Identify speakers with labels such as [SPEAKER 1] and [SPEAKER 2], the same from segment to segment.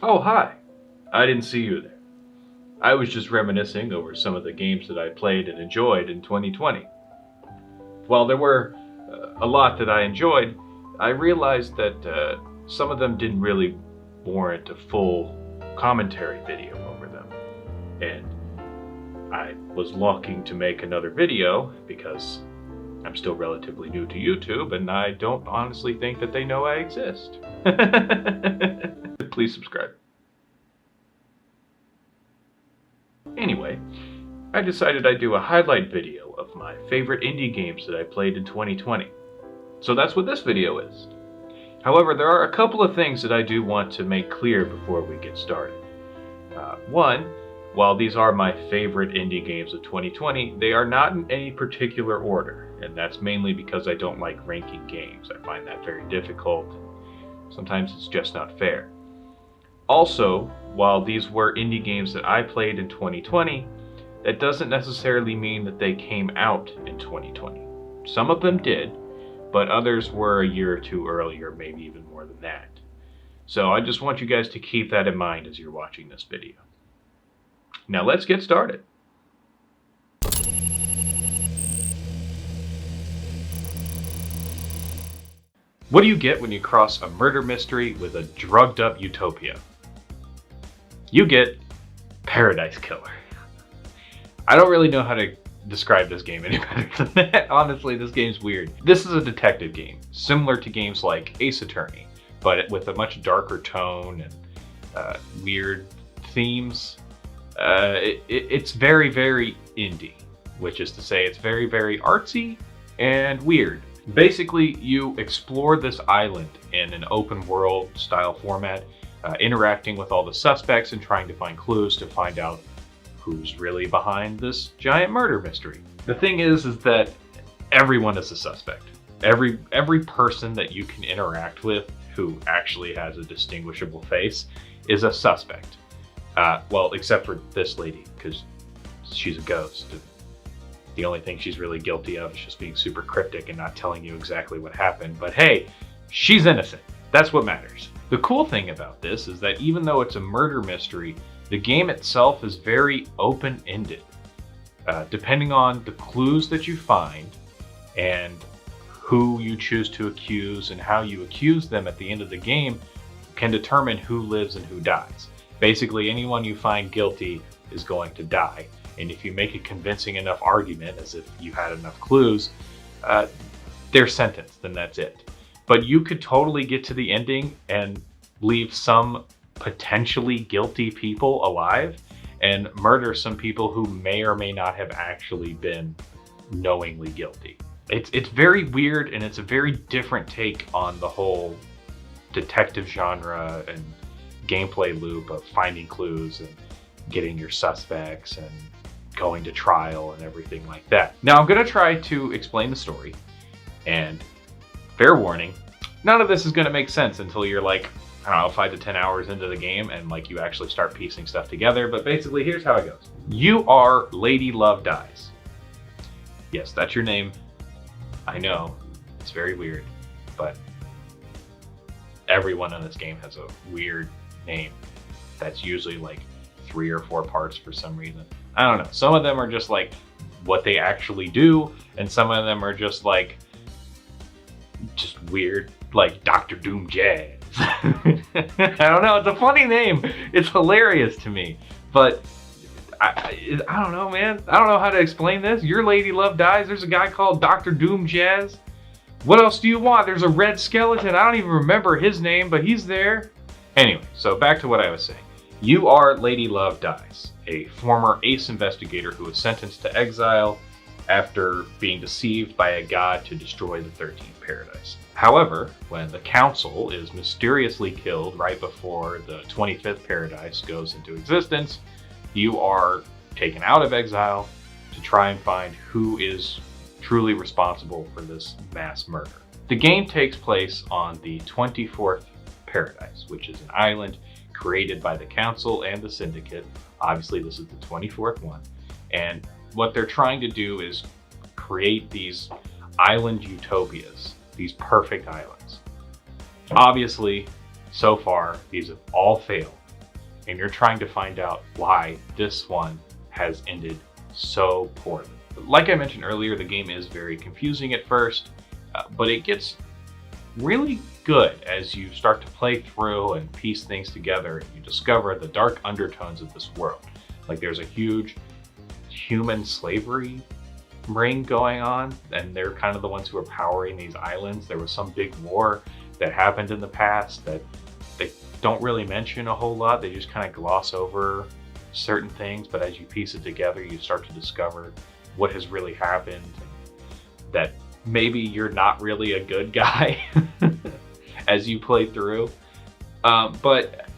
[SPEAKER 1] Oh, hi. I didn't see you there. I was just reminiscing over some of the games that I played and enjoyed in 2020. While there were a lot that I enjoyed, I realized that some of them didn't really warrant a full commentary video over them. And I was looking to make another video because I'm still relatively new to YouTube and I don't honestly think that they know I exist. Please subscribe. Anyway, I decided I'd do a highlight video of my favorite indie games that I played in 2020. So that's what this video is. However, there are a couple of things that I do want to make clear before we get started. One, while these are my favorite indie games of 2020, they are not in any particular order, and that's mainly because I don't like ranking games. I find that very difficult, and sometimes it's just not fair. Also, while these were indie games that I played in 2020, that doesn't necessarily mean that they came out in 2020. Some of them did, but others were a year or two earlier, maybe even more than that. So I just want you guys to keep that in mind as you're watching this video. Now let's get started. What do you get when you cross a murder mystery with a drugged up utopia? You get Paradise Killer. I don't really know how to describe this game any better than that. Honestly, this game's weird. This is a detective game, similar to games like Ace Attorney, but with a much darker tone and weird themes. It's very, very indie, which is to say it's very, very artsy and weird. Basically, you explore this island in an open world style format, interacting with all the suspects and trying to find clues to find out who's really behind this giant murder mystery. The thing is that everyone is a suspect. Every person that you can interact with who actually has a distinguishable face is a suspect. Well, except for this lady, because she's a ghost. The only thing she's really guilty of is just being super cryptic and not telling you exactly what happened. But hey, she's innocent. That's what matters. The cool thing about this is that even though it's a murder mystery, the game itself is very open-ended. Depending on the clues that you find and who you choose to accuse and how you accuse them at the end of the game can determine who lives and who dies. Basically, anyone you find guilty is going to die. And if you make a convincing enough argument, as if you had enough clues, they're sentenced, and that's it. But you could totally get to the ending and leave some potentially guilty people alive and murder some people who may or may not have actually been knowingly guilty. It's very weird, and it's a very different take on the whole detective genre and gameplay loop of finding clues and getting your suspects and going to trial and everything like that. Now I'm going to try to explain the story, and fair warning, none of this is going to make sense until you're like, I don't know, 5 to 10 hours into the game and like you actually start piecing stuff together. But basically, here's how it goes. You are Lady Love Dies. Yes, that's your name. I know, it's very weird, but everyone in this game has a weird name that's usually like 3 or 4 parts for some reason. I don't know. Some of them are just like what they actually do, and some of them are just like just weird, like Dr. Doom Jazz. I don't know. It's a funny name. It's hilarious to me, but I don't know, man. I don't know how to explain this. Your Lady Love Dies. There's a guy called Dr. Doom Jazz. What else do you want? There's a red skeleton. I don't even remember his name, but he's there. Anyway, so back to what I was saying. You are Lady Love Dies, a former ace investigator who was sentenced to exile after being deceived by a god to destroy the 13th paradise. However, when the council is mysteriously killed right before the 25th paradise goes into existence, you are taken out of exile to try and find who is truly responsible for this mass murder. The game takes place on the 24th paradise, which is an island created by the council and the syndicate. Obviously, this is the 24th one. And what they're trying to do is create these island utopias, these perfect islands. Obviously, so far, these have all failed. and you're trying to find out why this one has ended so poorly. Like I mentioned earlier, the game is very confusing at first, but it gets really good as you start to play through and piece things together, and you discover the dark undertones of this world. Like there's a huge human slavery ring going on, and they're kind of the ones who are powering these islands. There was some big war that happened in the past that they don't really mention a whole lot. They just kind of gloss over certain things, but as you piece it together, you start to discover what has really happened, that maybe you're not really a good guy as you play through. But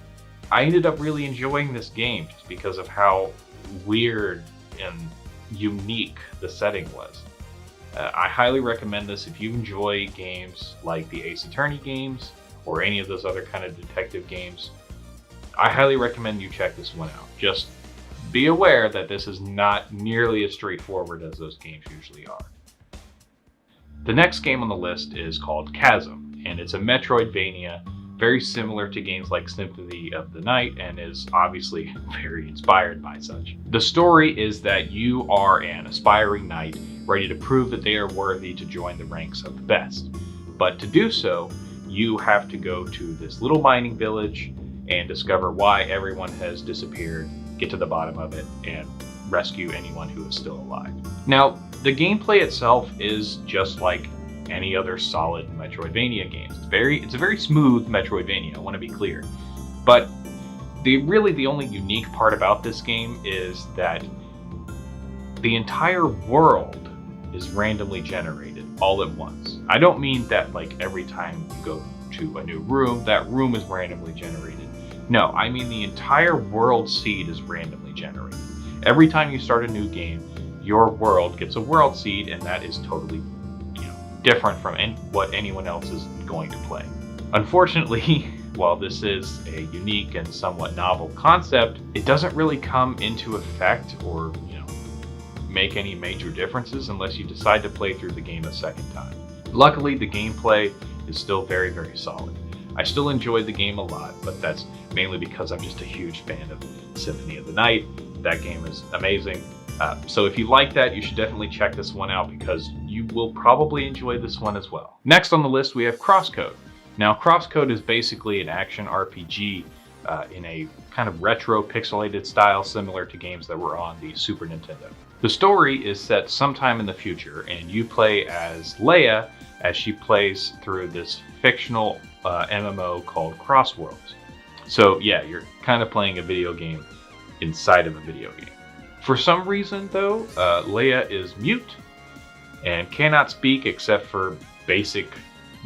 [SPEAKER 1] I ended up really enjoying this game just because of how weird and unique the setting was. I highly recommend this if you enjoy games like the Ace Attorney games or any of those other kind of detective games. I highly recommend you check this one out. Just be aware that this is not nearly as straightforward as those games usually are. The next game on the list is called Chasm, and it's a Metroidvania, very similar to games like Symphony of the Night, and is obviously very inspired by such. The story is that you are an aspiring knight ready to prove that they are worthy to join the ranks of the best. But to do so, you have to go to this little mining village and discover why everyone has disappeared, get to the bottom of it, and rescue anyone who is still alive. Now, the gameplay itself is just like any other solid Metroidvania game. It's a very smooth Metroidvania, I want to be clear. But the only unique part about this game is that the entire world is randomly generated all at once. I don't mean that like every time you go to a new room, that room is randomly generated. No, I mean the entire world seed is randomly generated. Every time you start a new game, your world gets a world seed, and that is totally different from what anyone else is going to play. Unfortunately, while this is a unique and somewhat novel concept, it doesn't really come into effect or make any major differences unless you decide to play through the game a second time. Luckily, the gameplay is still very, very solid. I still enjoyed the game a lot, but that's mainly because I'm just a huge fan of Symphony of the Night. That game is amazing. So if you like that, you should definitely check this one out because you will probably enjoy this one as well. Next on the list, we have Crosscode. Now, Crosscode is basically an action RPG in a kind of retro pixelated style similar to games that were on the Super Nintendo. The story is set sometime in the future, and you play as Leia as she plays through this fictional MMO called Crossworlds. So yeah, you're kind of playing a video game inside of a video game. For some reason, though, Leia is mute and cannot speak except for basic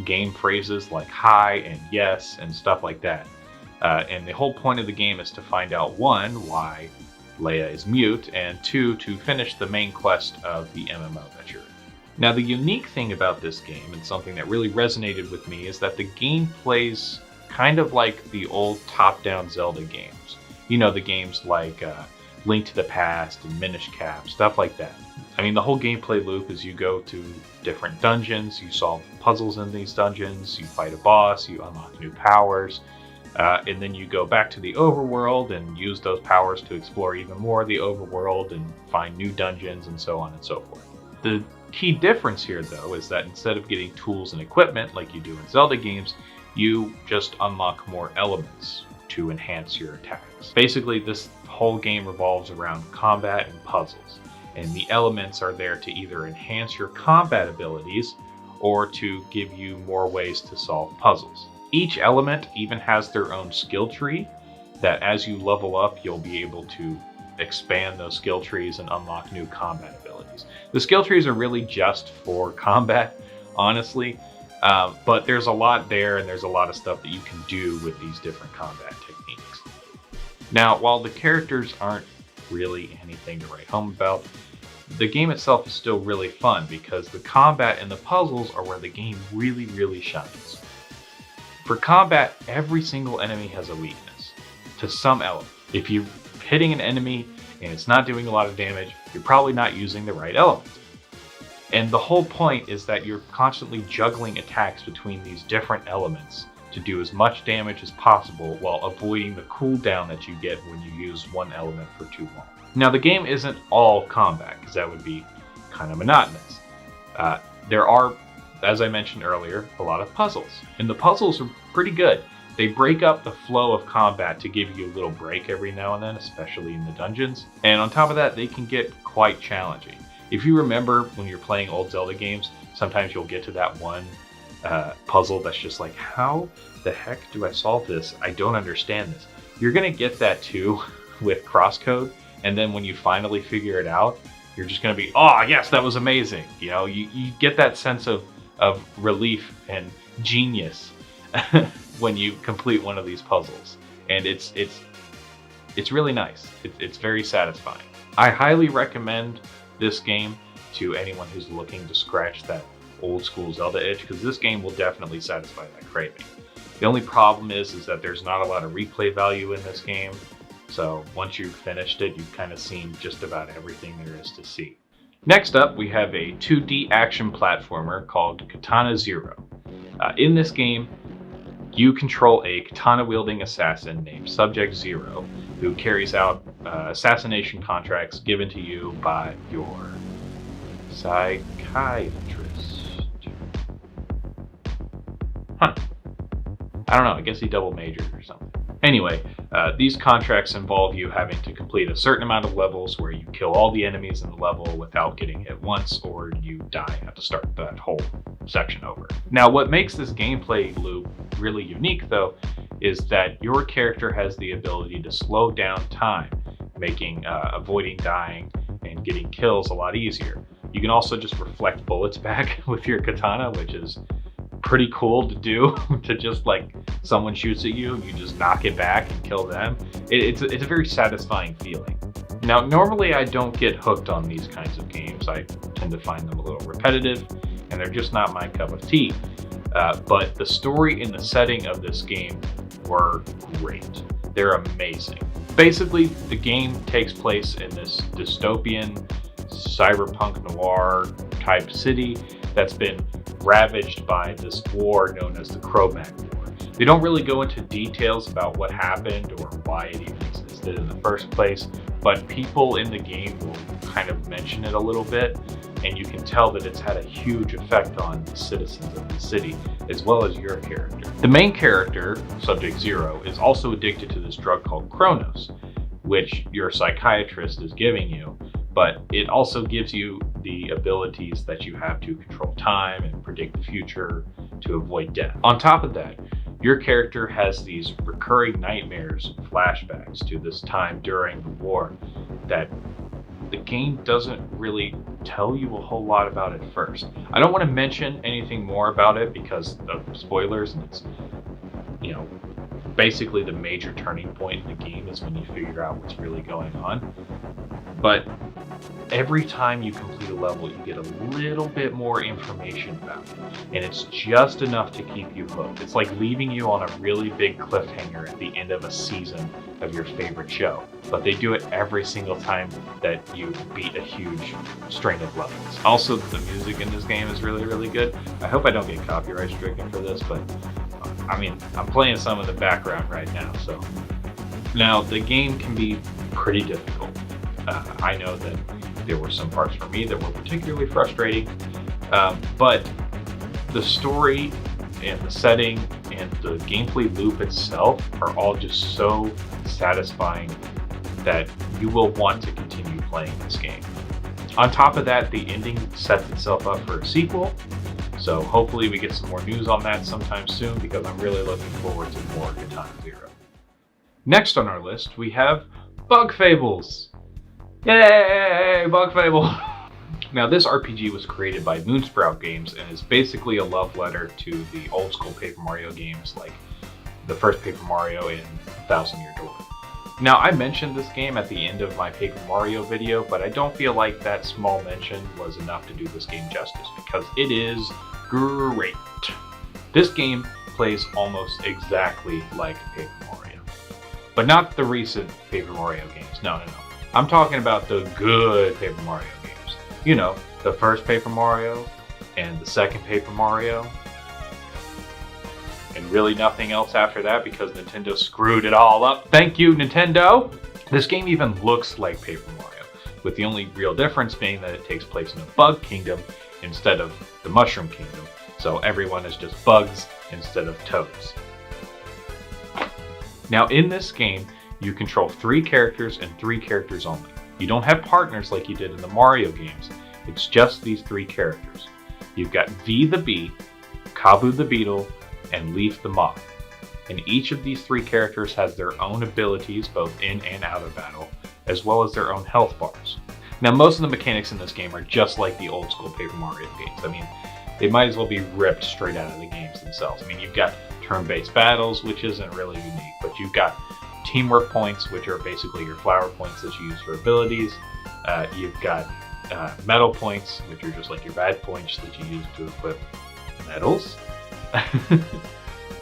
[SPEAKER 1] game phrases like hi and yes and stuff like that. And the whole point of the game is to find out, one, why Leia is mute, and two, to finish the main quest of the MMO that you're in. Now, the unique thing about this game, and something that really resonated with me, is that the game plays kind of like the old top-down Zelda games. The games like Link to the Past and Minish Cap, stuff like that. I mean, the whole gameplay loop is you go to different dungeons, you solve puzzles in these dungeons, you fight a boss, you unlock new powers, and then you go back to the overworld and use those powers to explore even more of the overworld and find new dungeons and so on and so forth. The key difference here, though, is that instead of getting tools and equipment like you do in Zelda games, you just unlock more elements to enhance your attacks. Basically, this whole game revolves around combat and puzzles, and the elements are there to either enhance your combat abilities or to give you more ways to solve puzzles. Each element even has their own skill tree that as you level up, you'll be able to expand those skill trees and unlock new combat abilities. The skill trees are really just for combat, honestly, but there's a lot there, and there's a lot of stuff that you can do with these different combat techniques. Now, while the characters aren't really anything to write home about, the game itself is still really fun because the combat and the puzzles are where the game really, really shines. For combat, every single enemy has a weakness to some element. If you're hitting an enemy and it's not doing a lot of damage, you're probably not using the right element. And the whole point is that you're constantly juggling attacks between these different elements to do as much damage as possible while avoiding the cooldown that you get when you use one element for too long. Now, the game isn't all combat, because that would be kind of monotonous. There are, as I mentioned earlier, a lot of puzzles, and the puzzles are pretty good. They break up the flow of combat to give you a little break every now and then, especially in the dungeons. And on top of that, they can get quite challenging. If you remember when you're playing old Zelda games, sometimes you'll get to that one puzzle that's just like, how the heck do I solve this? I don't understand this. You're gonna get that too with Crosscode, and then when you finally figure it out, you're just gonna be, oh yes, that was amazing. You know, you get that sense of relief and genius when you complete one of these puzzles, and it's really nice. It's very satisfying. I highly recommend this game to anyone who's looking to scratch that old school Zelda itch, because this game will definitely satisfy that craving. The only problem is that there's not a lot of replay value in this game, so once you've finished it, you've kind of seen just about everything there is to see. Next up, we have a 2D action platformer called Katana Zero. In this game, you control a katana-wielding assassin named Subject Zero, who carries out assassination contracts given to you by your psychiatrist. Huh. I don't know, I guess he double majored or something. Anyway, these contracts involve you having to complete a certain amount of levels where you kill all the enemies in the level without getting hit once, or you die and have to start that whole section over. Now, what makes this gameplay loop really unique, though, is that your character has the ability to slow down time, making avoiding dying and getting kills a lot easier. You can also just reflect bullets back with your katana, which is pretty cool to do. To just like someone shoots at you, you just knock it back and kill them. It's a very satisfying feeling. Now, normally I don't get hooked on these kinds of games. I tend to find them a little repetitive, and they're just not my cup of tea. But the story and the setting of this game were great. They're amazing. Basically, the game takes place in this dystopian, cyberpunk noir type city that's been ravaged by this war known as the Cro-Mag War. They don't really go into details about what happened or why it even existed in the first place, but people in the game will kind of mention it a little bit, and you can tell that it's had a huge effect on the citizens of the city, as well as your character. The main character, Subject Zero, is also addicted to this drug called Chronos, which your psychiatrist is giving you, but it also gives you the abilities that you have to control time and predict the future to avoid death. On top of that, your character has these recurring nightmares and flashbacks to this time during the war that the game doesn't really tell you a whole lot about at first. I don't want to mention anything more about it because of spoilers, and it's, you know, basically the major turning point in the game is when you figure out what's really going on. But every time you complete a level, you get a little bit more information about it, and it's just enough to keep you hooked. It's like leaving you on a really big cliffhanger at the end of a season of your favorite show, but they do it every single time that you beat a huge string of levels. Also, the music in this game is really, really good. I hope I don't get copyright stricken for this, but I mean, I'm playing some in the background right now, so. Now, the game can be pretty difficult. I know that there were some parts for me that were particularly frustrating, but the story and the setting and the gameplay loop itself are all just so satisfying that you will want to continue playing this game. On top of that, the ending sets itself up for a sequel, so hopefully we get some more news on that sometime soon, because I'm really looking forward to more Katana Zero. Next on our list, we have Bug Fables. Yay, Bug Fable! Now, this RPG was created by Moonsprout Games and is basically a love letter to the old school Paper Mario games like the first Paper Mario and Thousand Year Door. Now, I mentioned this game at the end of my Paper Mario video, but I don't feel like that small mention was enough to do this game justice, because it is great. This game plays almost exactly like Paper Mario, but not the recent Paper Mario games. No. I'm talking about the good Paper Mario games. You know, the first Paper Mario and the second Paper Mario. And really nothing else after that because Nintendo screwed it all up. Thank you, Nintendo! This game even looks like Paper Mario, with the only real difference being that it takes place in a bug kingdom instead of the Mushroom Kingdom, so everyone is just bugs instead of toads. Now in this game, you control 3 characters and 3 characters only. You don't have partners like you did in the Mario games, it's just these 3 characters. You've got V the Bee, Kabu the Beetle, and Leaf the Moth. And each of these 3 characters has their own abilities both in and out of battle, as well as their own health bars. Now most of the mechanics in this game are just like the old school Paper Mario games. I mean, they might as well be ripped straight out of the games themselves. I mean, you've got turn-based battles, which isn't really unique, but you've got teamwork points, which are basically your flower points that you use for abilities. You've got medal points, which are just like your bad points that you use to equip medals.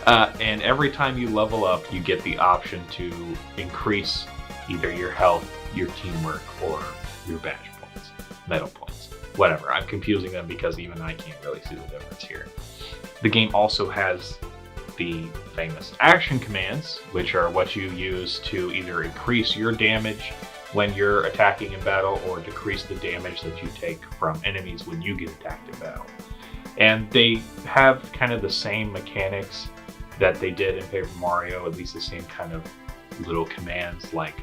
[SPEAKER 1] And every time you level up, you get the option to increase either your health, your teamwork, or your badge points, medal points, whatever. I'm confusing them because even I can't really see the difference here. The game also has the famous action commands, which are what you use to either increase your damage when you're attacking in battle or decrease the damage that you take from enemies when you get attacked in battle. And they have kind of the same mechanics that they did in Paper Mario, at least the same kind of little commands like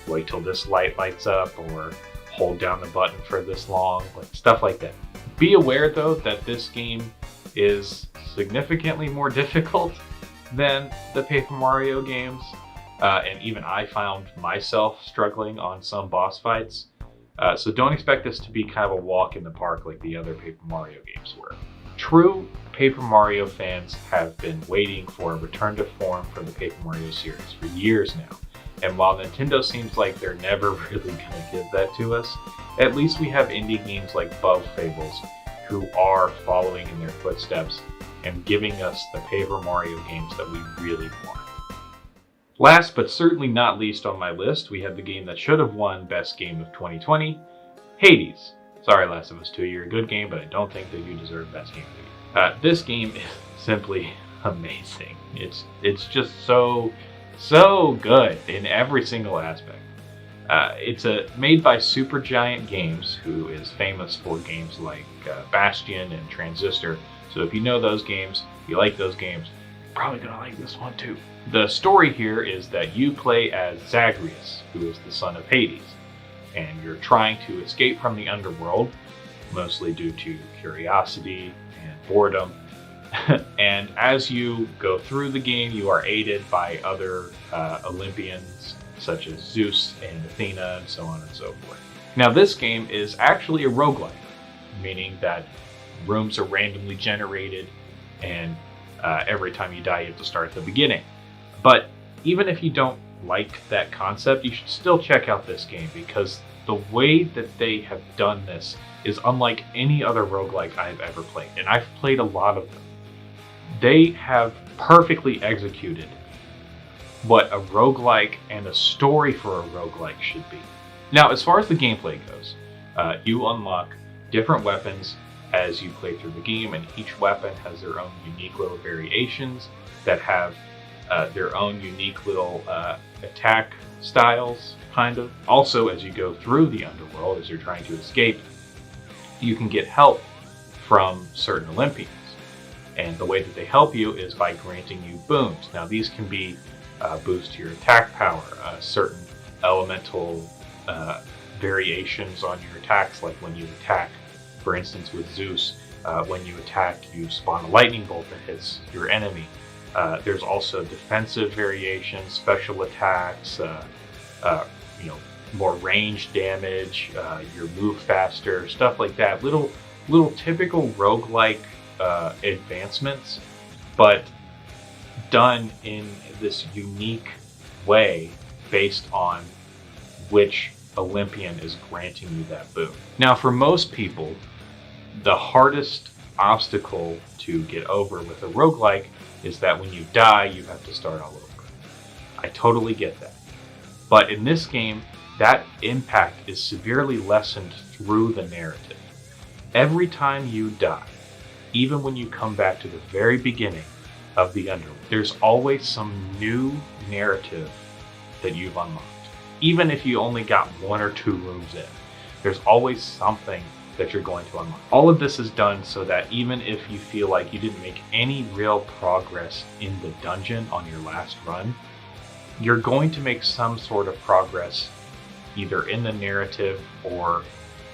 [SPEAKER 1] wait till this light lights up or hold down the button for this long, like stuff like that. Be aware though that this game is significantly more difficult than the Paper Mario games, and even I found myself struggling on some boss fights. So don't expect this to be kind of a walk in the park like the other Paper Mario games were. True Paper Mario fans have been waiting for a return to form for the Paper Mario series for years now. And while Nintendo seems like they're never really gonna give that to us, at least we have indie games like Fables who are following in their footsteps and giving us the Paper Mario games that we really want. Last but certainly not least on my list, we have the game that should have won Best Game of 2020, Hades. Sorry, Last of Us 2, you're a good game, but I don't think that you deserve Best Game of the Year. This game is simply amazing. It's just so good in every single aspect. It's made by Supergiant Games, who is famous for games like Bastion and Transistor. So if you know those games, if you like those games, you're probably gonna like this one too. The story here is that you play as Zagreus, who is the son of Hades, and you're trying to escape from the underworld, mostly due to curiosity and boredom. And as you go through the game, you are aided by other Olympians, such as Zeus and Athena, and so on and so forth. Now this game is actually a roguelike, meaning that rooms are randomly generated, and every time you die you have to start at the beginning. But even if you don't like that concept, you should still check out this game, because the way that they have done this is unlike any other roguelike I've ever played, and I've played a lot of them. They have perfectly executed what a roguelike and a story for a roguelike should be. Now, as far as the gameplay goes, you unlock different weapons as you play through the game, and each weapon has their own unique little variations that have their own unique little attack styles, kind of. Also, as you go through the underworld, as you're trying to escape, you can get help from certain Olympians. And the way that they help you is by granting you boons. Now, these can be boost to your attack power, certain elemental variations on your attacks, like when you attack, for instance, with Zeus, when you attack, you spawn a lightning bolt that hits your enemy. There's also defensive variations, special attacks, more range damage, you move faster, stuff like that. Little typical roguelike advancements, but done in this unique way based on which Olympian is granting you that boon. Now, for most people, the hardest obstacle to get over with a roguelike is that when you die, you have to start all over. I totally get that. But in this game, that impact is severely lessened through the narrative. Every time you die, even when you come back to the very beginning, of the Underworld. There's always some new narrative that you've unlocked. Even if you only got 1 or 2 rooms in, there's always something that you're going to unlock. All of this is done so that even if you feel like you didn't make any real progress in the dungeon on your last run, you're going to make some sort of progress either in the narrative or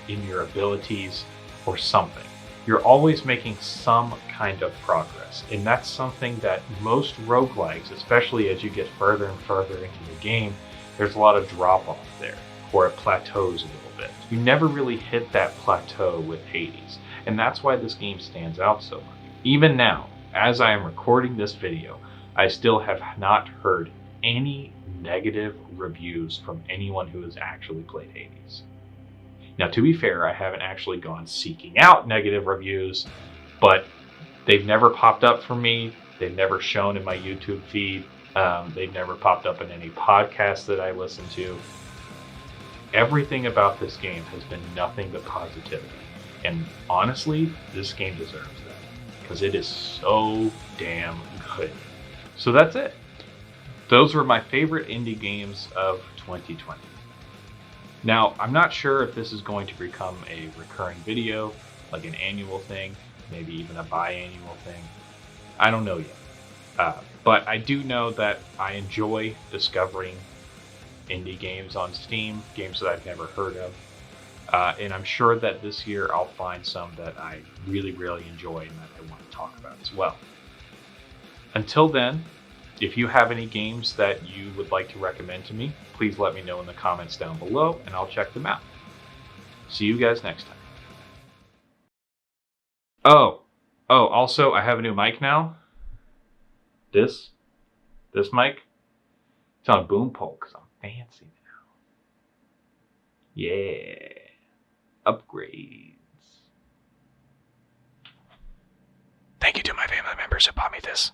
[SPEAKER 1] in your abilities or something. You're always making some kind of progress, and that's something that most roguelikes, especially as you get further and further into the game, there's a lot of drop off there, or it plateaus a little bit. You never really hit that plateau with Hades, and that's why this game stands out so much. Even now, as I am recording this video, I still have not heard any negative reviews from anyone who has actually played Hades. Now, to be fair, I haven't actually gone seeking out negative reviews, but they've never popped up for me. They've never shown in my YouTube feed. They've never popped up in any podcasts that I listen to. Everything about this game has been nothing but positivity. And honestly, this game deserves that, because it is so damn good. So that's it. Those were my favorite indie games of 2020. Now, I'm not sure if this is going to become a recurring video, like an annual thing, maybe even a biannual thing. I don't know yet. But I do know that I enjoy discovering indie games on Steam, games that I've never heard of. And I'm sure that this year I'll find some that I really, really enjoy and that I want to talk about as well. Until then, if you have any games that you would like to recommend to me, please let me know in the comments down below and I'll check them out. See you guys next time. Oh, also I have a new mic now. This mic, it's on a boom pole because I'm fancy now. Yeah, upgrades. Thank you to my family members who bought me this.